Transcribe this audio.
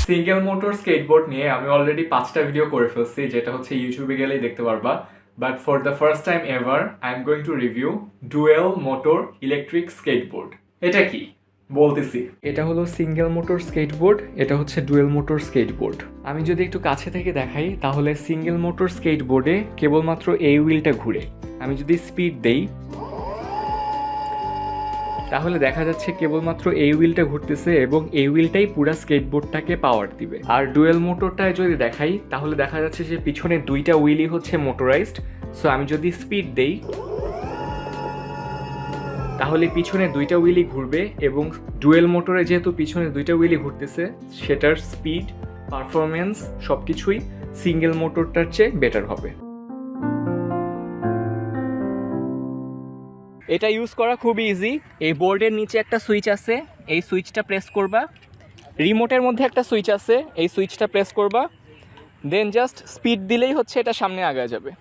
Single motor skateboard নিয়ে আমি already 5টা ভিডিও করে ফেলছি, যেটা হচ্ছে ইউটিউবে গেলেই দেখতে পারবা। But for the first time ever I am going to review dual motor electric skateboard. এটা কি বলতেছি, এটা হলো সিঙ্গেল মোটর স্কেটবোর্ড, এটা হচ্ছে ডুয়েল মোটর স্কেটবোর্ড। আমি যদি একটু কাছে থেকে দেখাই তাহলে সিঙ্গেল মোটর স্কেটবোর্ডে কেবলমাত্র এই হুইলটা ঘুরে। আমি যদি স্পিড দেই তাহলে দেখা যাচ্ছে কেবলমাত্র এই হুইলটা ঘুরতেছে এবং এই হুইলটাই পুরো স্কেটবোর্ডটাকে পাওয়ার দিবে। আর ডুয়েল মোটরটায় যদি দেখাই তাহলে দেখা যাচ্ছে যে পিছনে দুইটা হুইলই হচ্ছে মোটরাইজড। সো আমি যদি স্পিড দেই তাহলে পিছনে দুইটা হুইলই ঘুরবে এবং ডুয়েল মোটরে যেহেতু পিছনে দুইটা হুইলই ঘুরতেছে সেটার স্পিড, পারফরমেন্স সব কিছুই সিঙ্গেল মোটরটার চেয়ে বেটার হবে। এটা ইউজ করা খুবই ইজি। এই বোর্ডের নিচে একটা সুইচ আছে, এই সুইচটা প্রেস করবা। রিমোটের মধ্যে একটা সুইচ আছে, এই সুইচটা প্রেস করবা। দেন জাস্ট স্পিড দিলেই হচ্ছে এটা সামনে আগায় যাবে।